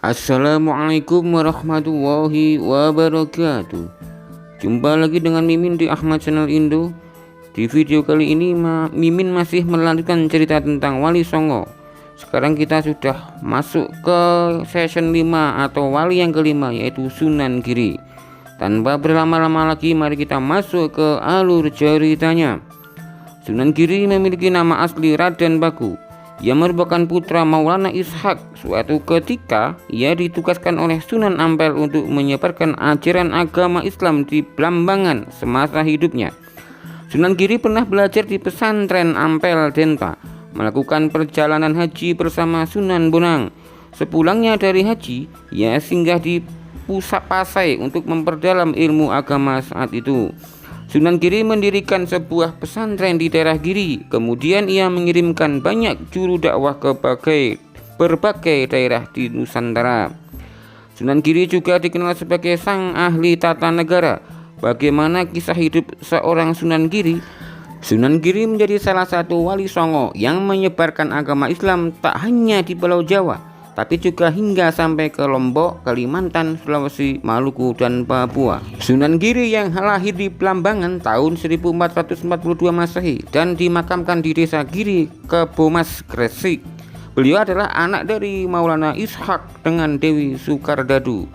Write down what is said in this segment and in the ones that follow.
Assalamualaikum warahmatullahi wabarakatuh. Jumpa lagi dengan Mimin di Ahmad Channel Indo. Di video kali ini Mimin masih melanjutkan cerita tentang Wali Songo. Sekarang kita sudah masuk ke season 5 atau wali yang kelima, yaitu Sunan Giri. Tanpa berlama-lama lagi, mari kita masuk ke alur ceritanya. Sunan Giri memiliki nama asli Raden Baku. Ia merupakan putra Maulana Ishak. Suatu ketika ia ditugaskan oleh Sunan Ampel untuk menyebarkan ajaran agama Islam di Blambangan semasa hidupnya. Sunan Giri pernah belajar di pesantren Ampel Denta, melakukan perjalanan haji bersama Sunan Bonang. Sepulangnya dari haji, ia singgah di Pusat Pasai untuk memperdalam ilmu agama saat itu. Sunan Giri mendirikan sebuah pesantren di daerah Giri. Kemudian ia mengirimkan banyak juru dakwah ke berbagai daerah di Nusantara. Sunan Giri juga dikenal sebagai sang ahli tata negara. Bagaimana kisah hidup seorang Sunan Giri? Sunan Giri menjadi salah satu wali Songo yang menyebarkan agama Islam tak hanya di Pulau Jawa, tapi juga hingga sampai ke Lombok, Kalimantan, Sulawesi, Maluku, dan Papua. Sunan Giri yang lahir di Blambangan tahun 1442 Masehi dan dimakamkan di desa Giri, Kebomas, Gresik. Beliau adalah anak dari Maulana Ishak dengan Dewi Sukardadu.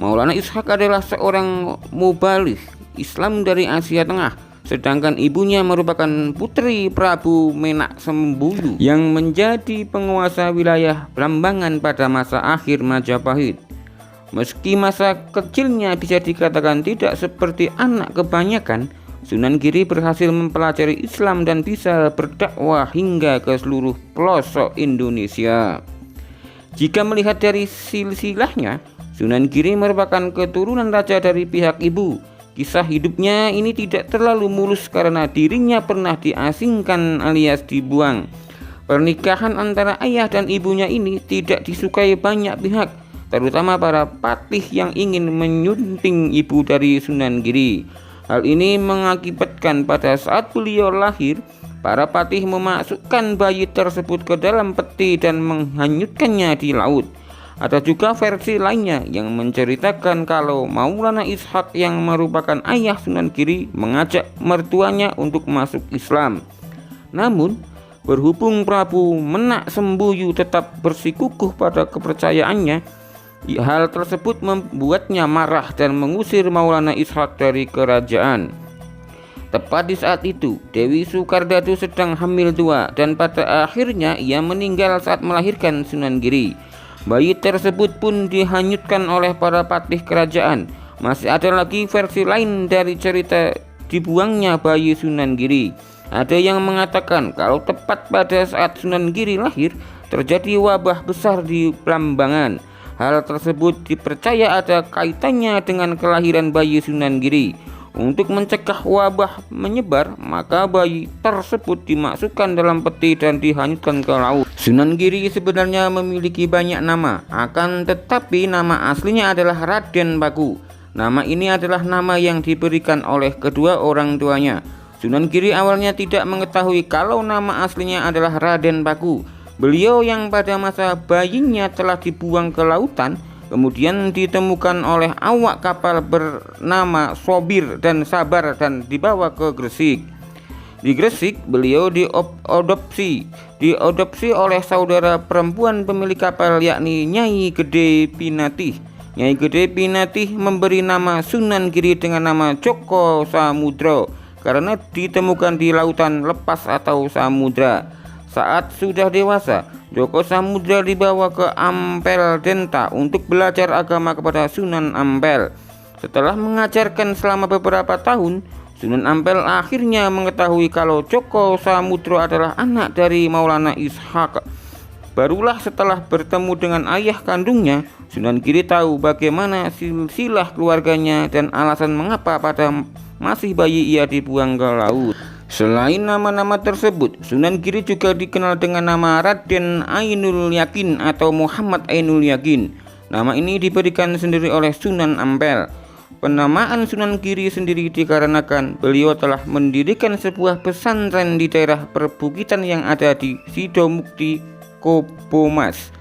Maulana Ishak adalah seorang mubaligh Islam dari Asia Tengah, sedangkan ibunya merupakan putri Prabu Menak Sembulu yang menjadi penguasa wilayah Blambangan pada masa akhir Majapahit. Meski masa kecilnya bisa dikatakan tidak seperti anak kebanyakan, Sunan Giri berhasil mempelajari Islam dan bisa berdakwah hingga ke seluruh pelosok Indonesia. Jika melihat dari silsilahnya, Sunan Giri merupakan keturunan raja dari pihak ibu. Kisah hidupnya ini tidak terlalu mulus karena dirinya pernah diasingkan alias dibuang. Pernikahan antara ayah dan ibunya ini tidak disukai banyak pihak, terutama para patih yang ingin menyunting ibu dari Sunan Giri. Hal ini mengakibatkan pada saat beliau lahir, para patih memasukkan bayi tersebut ke dalam peti dan menghanyutkannya di laut. Ada juga versi lainnya yang menceritakan kalau Maulana Ishak yang merupakan ayah Sunan Giri mengajak mertuanya untuk masuk Islam. Namun, berhubung Prabu Menak Sembuyu tetap bersikukuh pada kepercayaannya, hal tersebut membuatnya marah dan mengusir Maulana Ishak dari kerajaan. Tepat di saat itu, Dewi Sukardadu sedang hamil 2 dan pada akhirnya ia meninggal saat melahirkan Sunan Giri. Bayi tersebut pun dihanyutkan oleh para patih kerajaan. Masih ada lagi versi lain dari cerita dibuangnya bayi Sunan Giri. Ada yang mengatakan kalau tepat pada saat Sunan Giri lahir, terjadi wabah besar di Blambangan. Hal tersebut dipercaya ada kaitannya dengan kelahiran bayi Sunan Giri. Untuk mencegah wabah menyebar, maka bayi tersebut dimasukkan dalam peti dan dihanyutkan ke laut. Sunan Giri sebenarnya memiliki banyak nama, akan tetapi nama aslinya adalah Raden Baku. Nama ini adalah nama yang diberikan oleh kedua orang tuanya. Sunan Giri awalnya tidak mengetahui kalau nama aslinya adalah Raden Baku. Beliau yang pada masa bayinya telah dibuang ke lautan, kemudian ditemukan oleh awak kapal bernama Sobir dan Sabar dan dibawa ke Gresik. Di Gresik, beliau diadopsi oleh saudara perempuan pemilik kapal, yakni Nyai Gede Pinatih. Nyai Gede Pinatih memberi nama Sunan Giri dengan nama Joko Samudro karena ditemukan di lautan lepas atau samudra. Saat sudah dewasa, Joko Samudra dibawa ke Ampel Denta untuk belajar agama kepada Sunan Ampel. Setelah mengajarkan selama beberapa tahun, Sunan Ampel akhirnya mengetahui kalau Joko Samudro adalah anak dari Maulana Ishak. Barulah setelah bertemu dengan ayah kandungnya, Sunan Giri tahu bagaimana silsilah keluarganya dan alasan mengapa pada masih bayi ia dibuang ke laut. Selain nama-nama tersebut, Sunan Giri juga dikenal dengan nama Raden Ainul Yakin atau Muhammad Ainul Yakin. Nama ini diberikan sendiri oleh Sunan Ampel. Penamaan Sunan Giri sendiri dikarenakan beliau telah mendirikan sebuah pesantren di daerah perbukitan yang ada di Sidomukti, Kebomas.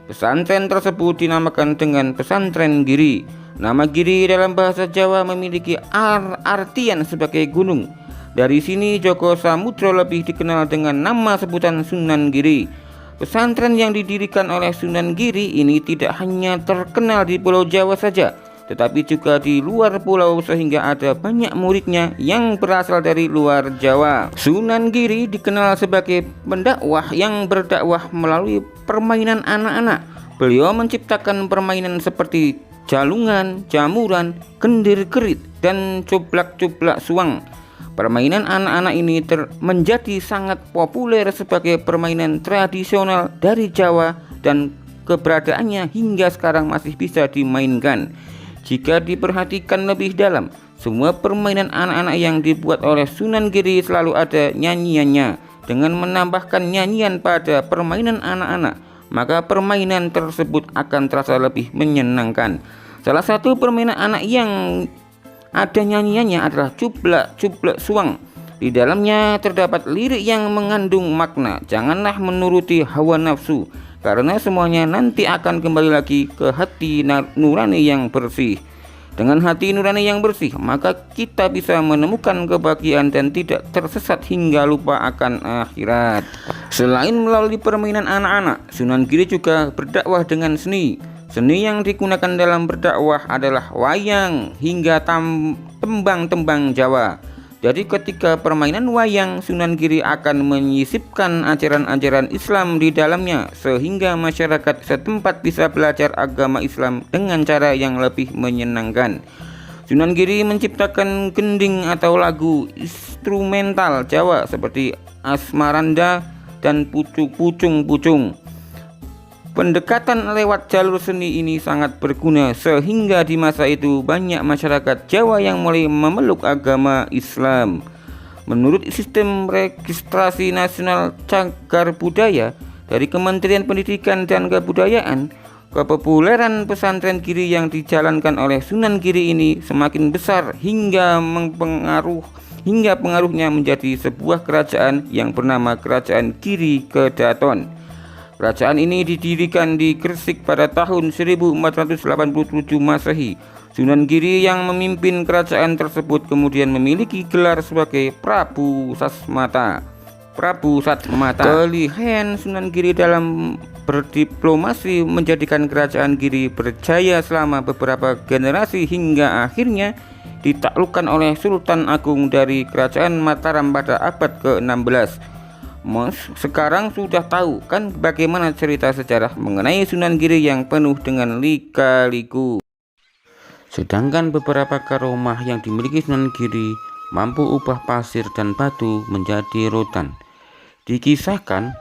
Pesantren tersebut dinamakan dengan Pesantren Giri. Nama Giri dalam bahasa Jawa memiliki artian sebagai gunung. Dari sini Joko Samudro lebih dikenal dengan nama sebutan Sunan Giri. Pesantren yang didirikan oleh Sunan Giri ini tidak hanya terkenal di Pulau Jawa saja, tetapi juga di luar pulau, sehingga ada banyak muridnya yang berasal dari luar Jawa. Sunan Giri dikenal sebagai pendakwah yang berdakwah melalui permainan anak-anak. Beliau menciptakan permainan seperti jalungan, jamuran, kendir kerit, dan cublak-cublak suang. Permainan anak-anak ini menjadi sangat populer sebagai permainan tradisional dari Jawa, dan keberadaannya hingga sekarang masih bisa dimainkan. Jika diperhatikan lebih dalam, semua permainan anak-anak yang dibuat oleh Sunan Giri selalu ada nyanyiannya. Dengan menambahkan nyanyian pada permainan anak-anak, maka permainan tersebut akan terasa lebih menyenangkan. Salah satu permainan anak yang ada nyanyiannya adalah cublak-cublak suang. Di dalamnya terdapat lirik yang mengandung makna, janganlah menuruti hawa nafsu, karena semuanya nanti akan kembali lagi ke hati nurani yang bersih. Dengan hati nurani yang bersih, maka kita bisa menemukan kebahagiaan dan tidak tersesat hingga lupa akan akhirat. Selain melalui permainan anak-anak, Sunan Giri juga berdakwah dengan seni. Seni yang digunakan dalam berdakwah adalah wayang hingga tembang-tembang Jawa. Jadi ketika permainan wayang, Sunan Giri akan menyisipkan ajaran-ajaran Islam di dalamnya, sehingga masyarakat setempat bisa belajar agama Islam dengan cara yang lebih menyenangkan. Sunan Giri menciptakan gending atau lagu instrumental Jawa seperti Asmaranda dan Pucung-Pucung. Pendekatan lewat jalur seni ini sangat berguna, sehingga di masa itu banyak masyarakat Jawa yang mulai memeluk agama Islam. Menurut sistem registrasi nasional cagar budaya dari Kementerian Pendidikan dan Kebudayaan, kepopuleran pesantren Giri yang dijalankan oleh Sunan Giri ini semakin besar hingga pengaruhnya menjadi sebuah kerajaan yang bernama Kerajaan Giri Kedaton. Kerajaan ini didirikan di Gresik pada tahun 1487 Masehi. Sunan Giri yang memimpin kerajaan tersebut kemudian memiliki gelar sebagai Prabu Satmata. Kelihayan Sunan Giri dalam berdiplomasi menjadikan kerajaan Giri berjaya selama beberapa generasi hingga akhirnya ditaklukkan oleh Sultan Agung dari Kerajaan Mataram pada abad ke-16. Sekarang sudah tahu kan bagaimana cerita sejarah mengenai Sunan Giri yang penuh dengan lika-liku. Sedangkan beberapa karomah yang dimiliki Sunan Giri mampu ubah pasir dan batu menjadi rotan. Dikisahkan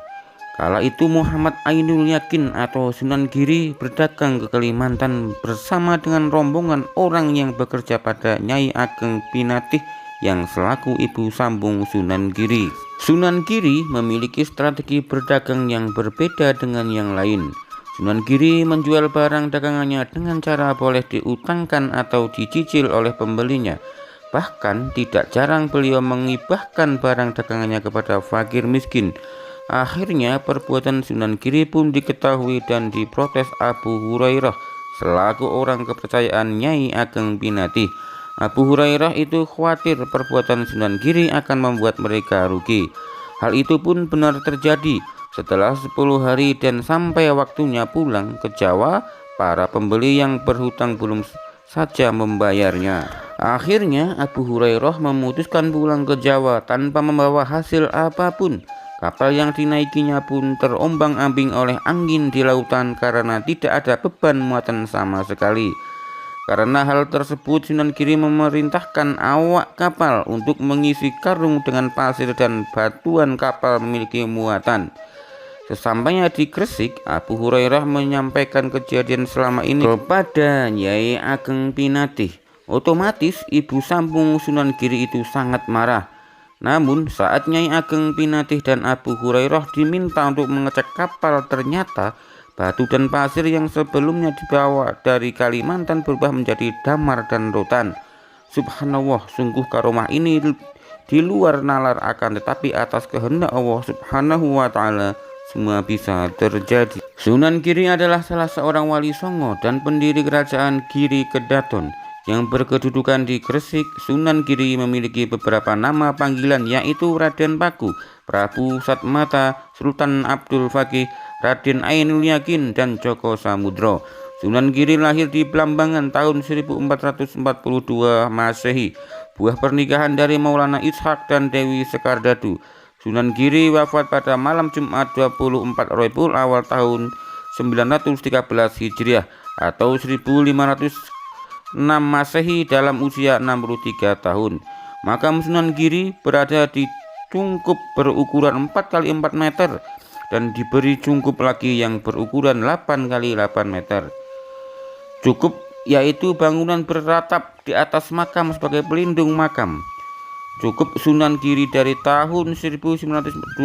kala itu Muhammad Ainul Yakin atau Sunan Giri berdagang ke Kalimantan bersama dengan rombongan orang yang bekerja pada Nyai Ageng Pinatih yang selaku ibu sambung Sunan Giri. Sunan Giri memiliki strategi berdagang yang berbeda dengan yang lain. Sunan Giri menjual barang dagangannya dengan cara boleh diutangkan atau dicicil oleh pembelinya. Bahkan tidak jarang beliau mengibahkan barang dagangannya kepada fakir miskin. Akhirnya perbuatan Sunan Giri pun diketahui dan diprotes Abu Hurairah selaku orang kepercayaan Nyai Ageng Pinatih. Abu Hurairah itu khawatir perbuatan Sunan Giri akan membuat mereka rugi. Hal itu pun benar terjadi. Setelah 10 hari dan sampai waktunya pulang ke Jawa, para pembeli yang berhutang belum saja membayarnya. Akhirnya Abu Hurairah memutuskan pulang ke Jawa tanpa membawa hasil apapun. Kapal yang dinaikinya pun terombang-ambing oleh angin di lautan karena tidak ada beban muatan sama sekali. Karena hal tersebut, Sunan Giri memerintahkan awak kapal untuk mengisi karung dengan pasir dan batuan kapal memiliki muatan. Sesampainya di Gresik, Abu Hurairah menyampaikan kejadian selama ini kepada Nyai Ageng Pinatih. Otomatis ibu sambung Sunan Giri itu sangat marah. Namun saat Nyai Ageng Pinatih dan Abu Hurairah diminta untuk mengecek kapal, ternyata batu dan pasir yang sebelumnya dibawa dari Kalimantan berubah menjadi damar dan rotan. Subhanallah, sungguh karomah ini di luar nalar, akan tetapi atas kehendak Allah Subhanahu wa ta'ala semua bisa terjadi. Sunan Giri adalah salah seorang wali Songo dan pendiri kerajaan Giri Kedaton yang berkedudukan di Gresik. Sunan Giri memiliki beberapa nama panggilan, yaitu Raden Paku, Prabu Satmata, Sultan Abdul Fakih, Raden Ainul Yakin, dan Joko Samudro. Sunan Giri lahir di Blambangan tahun 1442 Masehi, buah pernikahan dari Maulana Ishak dan Dewi Sekardadu. Sunan Giri wafat pada malam Jumat 24 Rabiul Awal tahun 913 Hijriah atau 1506 Masehi dalam usia 63 tahun. Makam Sunan Giri berada di cungkup berukuran 4x4 meter dan diberi cungkup lagi yang berukuran 8x8 meter. Cungkup yaitu bangunan beratap di atas makam sebagai pelindung makam. Cungkup Sunan Giri dari tahun 1912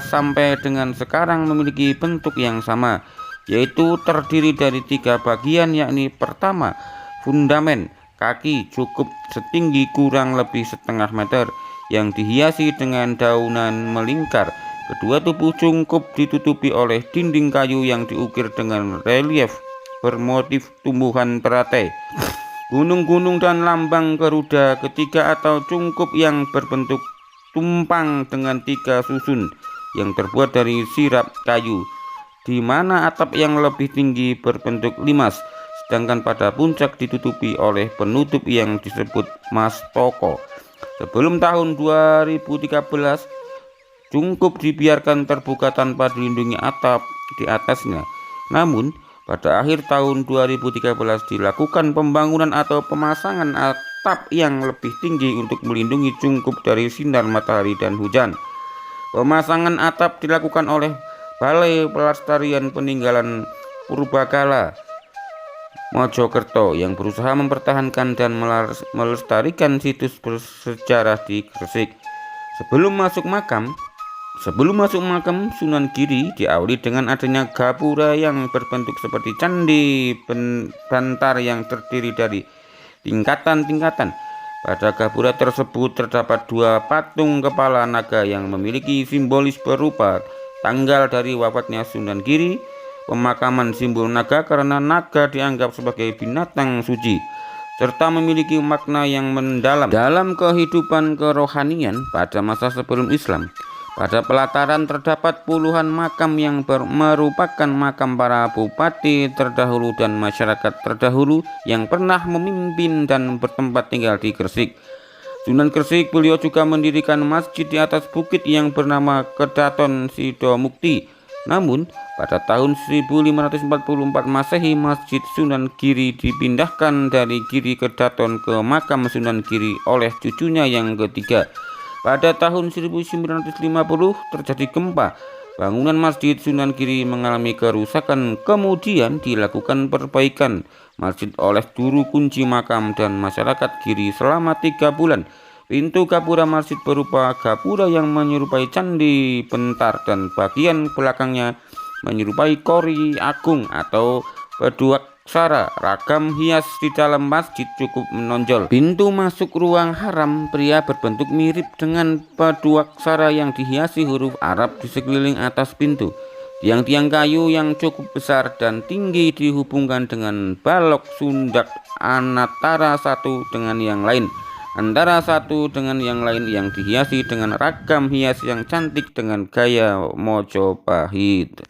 sampai dengan sekarang memiliki bentuk yang sama, yaitu terdiri dari 3 bagian, yakni pertama, fundamen kaki cukup setinggi kurang lebih setengah meter yang dihiasi dengan daunan melingkar. Kedua, tubuh cungkup ditutupi oleh dinding kayu yang diukir dengan relief bermotif tumbuhan teratai, gunung-gunung dan lambang Garuda. Ketiga, atau cungkup yang berbentuk tumpang dengan 3 susun yang terbuat dari sirap kayu, di mana atap yang lebih tinggi berbentuk limas, sedangkan pada puncak ditutupi oleh penutup yang disebut mastoko. Sebelum tahun 2013, cungkup dibiarkan terbuka tanpa dilindungi atap di atasnya. Namun pada akhir tahun 2013 dilakukan pembangunan atau pemasangan atap yang lebih tinggi untuk melindungi cungkup dari sinar matahari dan hujan. Pemasangan atap dilakukan oleh Balai Pelestarian Peninggalan Purbakala Mojokerto yang berusaha mempertahankan dan melestarikan situs bersejarah di Gresik. Sebelum masuk makam Sunan Giri diawali dengan adanya gapura yang berbentuk seperti candi bantar yang terdiri dari tingkatan-tingkatan. Pada gapura tersebut terdapat 2 patung kepala naga yang memiliki simbolis berupa tanggal dari wafatnya Sunan Giri, pemakaman simbol naga karena naga dianggap sebagai binatang suci, serta memiliki makna yang mendalam dalam kehidupan kerohanian pada masa sebelum Islam. Pada pelataran terdapat puluhan makam yang merupakan makam para bupati terdahulu dan masyarakat terdahulu yang pernah memimpin dan bertempat tinggal di Gresik. Sunan Gresik, beliau juga mendirikan masjid di atas bukit yang bernama Kedaton Sidomukti. Namun pada tahun 1544 Masehi, Masjid Sunan Giri dipindahkan dari Giri Kedaton ke makam Sunan Giri oleh cucunya yang ketiga. Pada tahun 1950 terjadi gempa. Bangunan Masjid Sunan Giri mengalami kerusakan, kemudian dilakukan perbaikan masjid oleh juru kunci makam dan masyarakat Giri selama 3 bulan. Pintu gapura masjid berupa gapura yang menyerupai candi bentar dan bagian belakangnya menyerupai kori agung atau peduak Sara. Ragam hias di dalam masjid cukup menonjol. Pintu masuk ruang haram pria berbentuk mirip dengan peduak Sara yang dihiasi huruf Arab di sekeliling atas pintu. Tiang-tiang kayu yang cukup besar dan tinggi dihubungkan dengan balok sundak antara satu dengan yang lain yang dihiasi dengan ragam hias yang cantik dengan gaya Mojopahit.